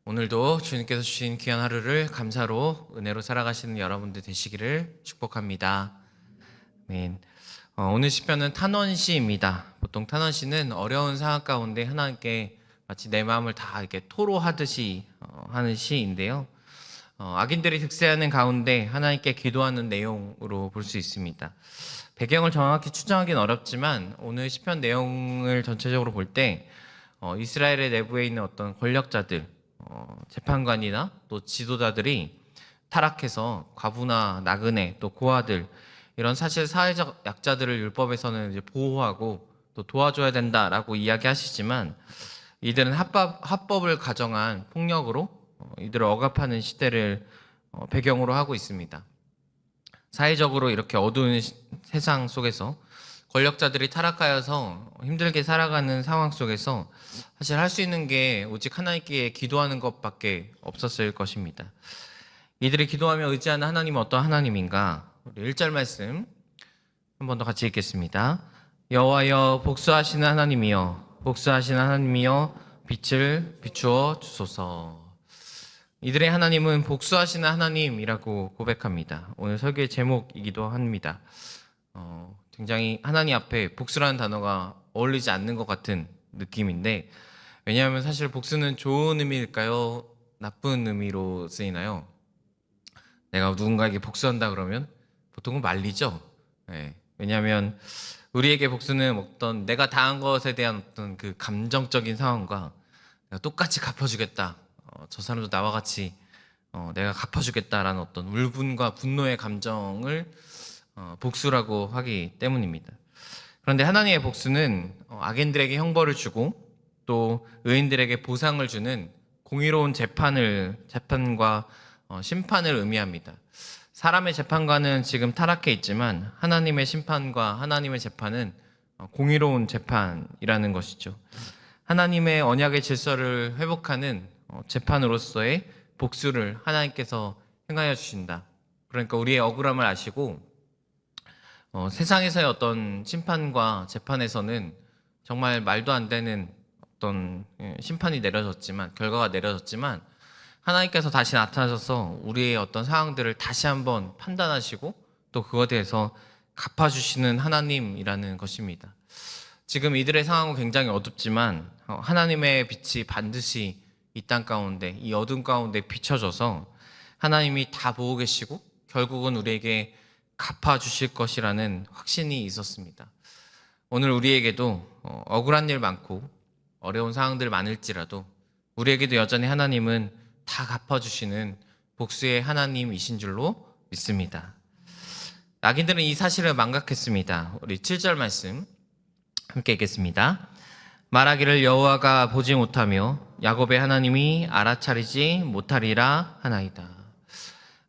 오늘도 주님께서 주신 귀한 하루를 감사로 은혜로 살아가시는 여러분들 되시기를 축복합니다. 아멘. 오늘 시편은 탄원시입니다. 보통 탄원시는 어려운 상황 가운데 하나님께 마치 내 마음을 다 이렇게 토로하듯이 하는 시인데요. 악인들이 득세하는 가운데 하나님께 기도하는 내용으로 볼 수 있습니다. 배경을 정확히 추정하기는 어렵지만 오늘 시편 내용을 전체적으로 볼 때 이스라엘의 내부에 있는 어떤 권력자들, 재판관이나 또 지도자들이 타락해서 과부나 나그네 또 고아들 이런 사실 사회적 약자들을 율법에서는 이제 보호하고 또 도와줘야 된다라고 이야기하시지만 이들은 합법을 가정한 폭력으로 이들을 억압하는 시대를 배경으로 하고 있습니다. 사회적으로 이렇게 어두운 세상 속에서 권력자들이 타락하여서 힘들게 살아가는 상황 속에서 사실 할 수 있는 게 오직 하나님께 기도하는 것밖에 없었을 것입니다. 이들이 기도하며 의지하는 하나님은 어떤 하나님인가? 우리 1절 말씀 한 번 더 같이 읽겠습니다. 여호와여 복수하시는 하나님이여 복수하시는 하나님이여 빛을 비추어 주소서. 이들의 하나님은 복수하시는 하나님이라고 고백합니다. 오늘 설교의 제목이기도 합니다. 굉장히 하나님 앞에 복수라는 단어가 어울리지 않는 것 같은 느낌인데, 왜냐하면 사실 복수는 좋은 의미일까요? 나쁜 의미로 쓰이나요? 내가 누군가에게 복수한다 그러면 보통은 말리죠. 네. 왜냐하면 우리에게 복수는 어떤 내가 당한 것에 대한 어떤 그 감정적인 상황과 내가 똑같이 갚아주겠다. 저 사람도 나와 같이 내가 갚아주겠다라는 어떤 울분과 분노의 감정을 복수라고 하기 때문입니다. 그런데 하나님의 복수는 악인들에게 형벌을 주고 또 의인들에게 보상을 주는 공의로운 재판과 심판을 의미합니다. 사람의 재판관은 지금 타락해 있지만 하나님의 심판과 하나님의 재판은 공의로운 재판이라는 것이죠. 하나님의 언약의 질서를 회복하는 재판으로서의 복수를 하나님께서 행하여 주신다. 그러니까 우리의 억울함을 아시고 세상에서의 어떤 심판과 재판에서는 정말 말도 안 되는 어떤 심판이 내려졌지만, 결과가 내려졌지만 하나님께서 다시 나타나셔서 우리의 어떤 상황들을 다시 한번 판단하시고 또 그것에 대해서 갚아주시는 하나님이라는 것입니다. 지금 이들의 상황은 굉장히 어둡지만 하나님의 빛이 반드시 이 땅 가운데, 이 어둠 가운데 비춰져서 하나님이 다 보고 계시고 결국은 우리에게 갚아주실 것이라는 확신이 있었습니다. 오늘 우리에게도 억울한 일 많고 어려운 상황들 많을지라도 우리에게도 여전히 하나님은 다 갚아주시는 복수의 하나님이신 줄로 믿습니다. 악인들은 이 사실을 망각했습니다. 우리 7절 말씀 함께 읽겠습니다. 말하기를 여호와가 보지 못하며 야곱의 하나님이 알아차리지 못하리라 하나이다.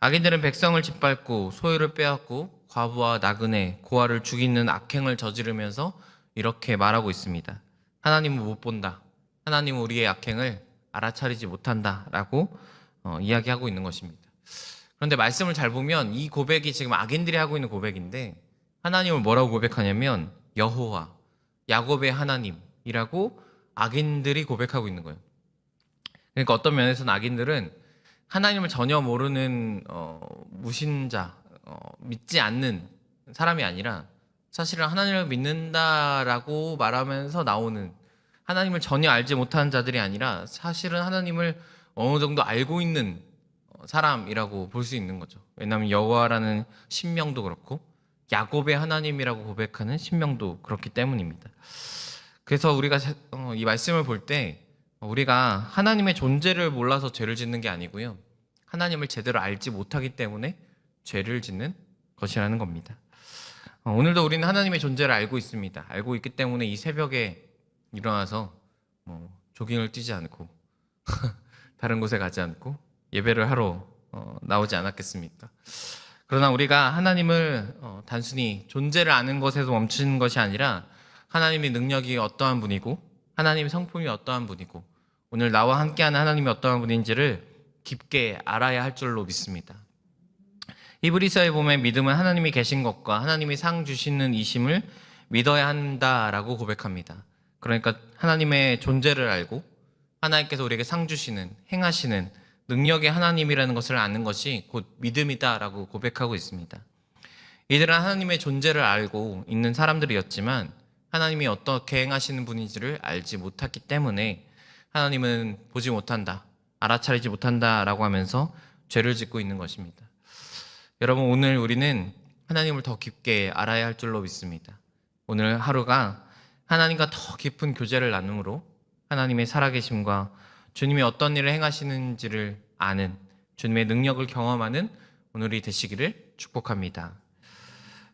악인들은 백성을 짓밟고 소유를 빼앗고 과부와 나그네, 고아를 죽이는 악행을 저지르면서 이렇게 말하고 있습니다. 하나님은 못 본다. 하나님은 우리의 악행을 알아차리지 못한다 라고 이야기하고 있는 것입니다. 그런데 말씀을 잘 보면 이 고백이 지금 악인들이 하고 있는 고백인데 하나님을 뭐라고 고백하냐면 여호와, 야곱의 하나님이라고 악인들이 고백하고 있는 거예요. 그러니까 어떤 면에서는 악인들은 하나님을 전혀 모르는 무신자, 믿지 않는 사람이 아니라 사실은 하나님을 믿는다라고 말하면서 나오는, 하나님을 전혀 알지 못하는 자들이 아니라 사실은 하나님을 어느 정도 알고 있는 사람이라고 볼 수 있는 거죠. 왜냐하면 여호와라는 신명도 그렇고 야곱의 하나님이라고 고백하는 신명도 그렇기 때문입니다. 그래서 우리가 이 말씀을 볼 때 우리가 하나님의 존재를 몰라서 죄를 짓는 게 아니고요, 하나님을 제대로 알지 못하기 때문에 죄를 짓는 것이라는 겁니다. 오늘도 우리는 하나님의 존재를 알고 있습니다. 알고 있기 때문에 이 새벽에 일어나서 조깅을 뛰지 않고 다른 곳에 가지 않고 예배를 하러 나오지 않았겠습니까? 그러나 우리가 하나님을 단순히 존재를 아는 것에서 멈추는 것이 아니라 하나님의 능력이 어떠한 분이고 하나님의 성품이 어떠한 분이고 오늘 나와 함께하는 하나님이 어떠한 분인지를 깊게 알아야 할 줄로 믿습니다. 히브리서에 보면 믿음은 하나님이 계신 것과 하나님이 상 주시는 이심을 믿어야 한다라고 고백합니다. 그러니까 하나님의 존재를 알고 하나님께서 우리에게 상 주시는, 행하시는 능력의 하나님이라는 것을 아는 것이 곧 믿음이다라고 고백하고 있습니다. 이들은 하나님의 존재를 알고 있는 사람들이었지만 하나님이 어떻게 행하시는 분인지를 알지 못했기 때문에 하나님은 보지 못한다, 알아차리지 못한다라고 하면서 죄를 짓고 있는 것입니다. 여러분, 오늘 우리는 하나님을 더 깊게 알아야 할 줄로 믿습니다. 오늘 하루가 하나님과 더 깊은 교제를 나눔으로 하나님의 살아계심과 주님이 어떤 일을 행하시는지를 아는, 주님의 능력을 경험하는 오늘이 되시기를 축복합니다.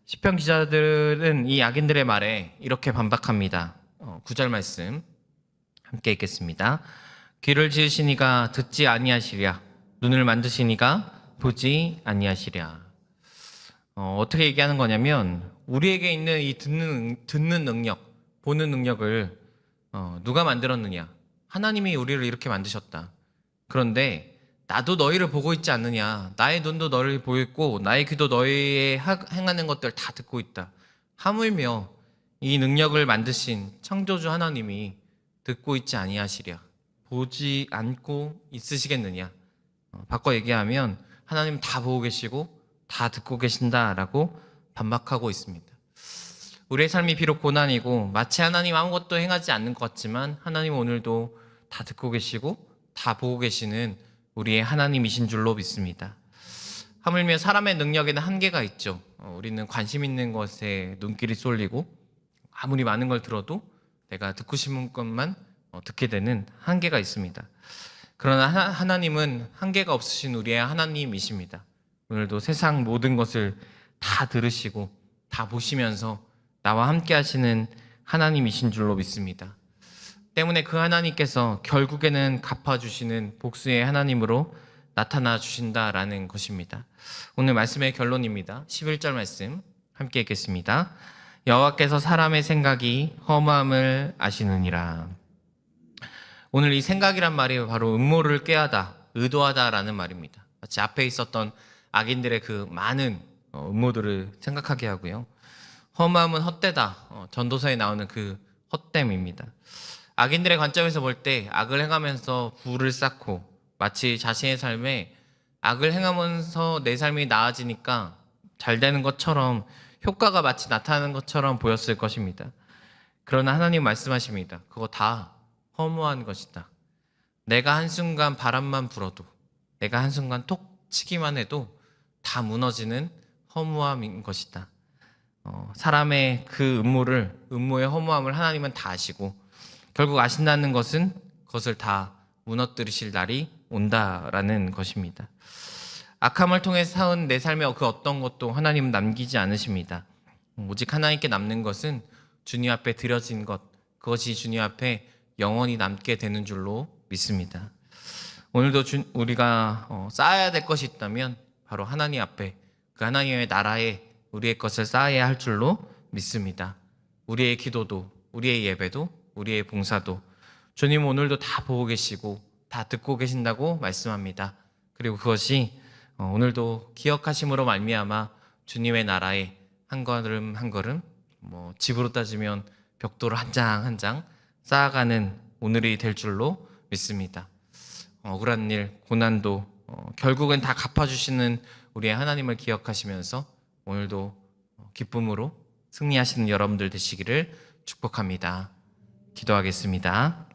시편 기자들은 이 악인들의 말에 이렇게 반박합니다. 9절 말씀 함께 읽겠습니다. 귀를 지으시니가 듣지 아니하시랴, 눈을 만드시니가 보지 아니하시랴. 어떻게 얘기하는 거냐면 우리에게 있는 이 듣는 능력, 보는 능력을 누가 만들었느냐? 하나님이 우리를 이렇게 만드셨다. 그런데 나도 너희를 보고 있지 않느냐? 나의 눈도 너를 보고 있고 나의 귀도 너희의 행하는 것들 다 듣고 있다. 하물며 이 능력을 만드신 창조주 하나님이 듣고 있지 아니하시랴, 보지 않고 있으시겠느냐? 바꿔 얘기하면 하나님 다 보고 계시고 다 듣고 계신다라고 반박하고 있습니다. 우리의 삶이 비록 고난이고 마치 하나님 아무것도 행하지 않는 것 같지만 하나님 오늘도 다 듣고 계시고 다 보고 계시는 우리의 하나님이신 줄로 믿습니다. 하물며 사람의 능력에는 한계가 있죠. 우리는 관심 있는 것에 눈길이 쏠리고 아무리 많은 걸 들어도 내가 듣고 싶은 것만 듣게 되는 한계가 있습니다. 그러나 하나님은 한계가 없으신 우리의 하나님이십니다. 오늘도 세상 모든 것을 다 들으시고 다 보시면서 나와 함께 하시는 하나님이신 줄로 믿습니다. 때문에 그 하나님께서 결국에는 갚아주시는 복수의 하나님으로 나타나 주신다라는 것입니다. 오늘 말씀의 결론입니다. 11절 말씀 함께 읽겠습니다. 여호와께서 사람의 생각이 허무함을 아시느니라. 오늘 이 생각이란 말이 바로 음모를 꾀하다, 의도하다라는 말입니다. 마치 앞에 있었던 악인들의 그 많은 음모들을 생각하게 하고요. 허무함은 헛되다, 전도서에 나오는 그 헛됨입니다. 악인들의 관점에서 볼 때 악을 행하면서 부를 쌓고 마치 자신의 삶에 악을 행하면서 내 삶이 나아지니까 잘 되는 것처럼, 효과가 마치 나타나는 것처럼 보였을 것입니다. 그러나 하나님 말씀하십니다. 그거 다 허무한 것이다. 내가 한순간 바람만 불어도, 내가 한순간 톡 치기만 해도 다 무너지는 허무함인 것이다. 사람의 그 음모의 허무함을 하나님은 다 아시고 결국 아신다는 것은 그것을 다 무너뜨리실 날이 온다라는 것입니다. 악함을 통해 쌓은 내 삶의 그 어떤 것도 하나님은 남기지 않으십니다. 오직 하나님께 남는 것은 주님 앞에 드려진 것, 그것이 주님 앞에 영원히 남게 되는 줄로 믿습니다. 오늘도 우리가 쌓아야 될 것이 있다면 바로 하나님 앞에, 그 하나님의 나라에 우리의 것을 쌓아야 할 줄로 믿습니다. 우리의 기도도, 우리의 예배도, 우리의 봉사도 주님 오늘도 다 보고 계시고 다 듣고 계신다고 말씀합니다. 그리고 그것이 오늘도 기억하심으로 말미암아 주님의 나라에 한 걸음 한 걸음, 집으로 따지면 벽돌을 한 장 한 장 쌓아가는 오늘이 될 줄로 믿습니다. 억울한 일, 고난도 결국은 다 갚아주시는 우리의 하나님을 기억하시면서 오늘도 기쁨으로 승리하시는 여러분들 되시기를 축복합니다. 기도하겠습니다.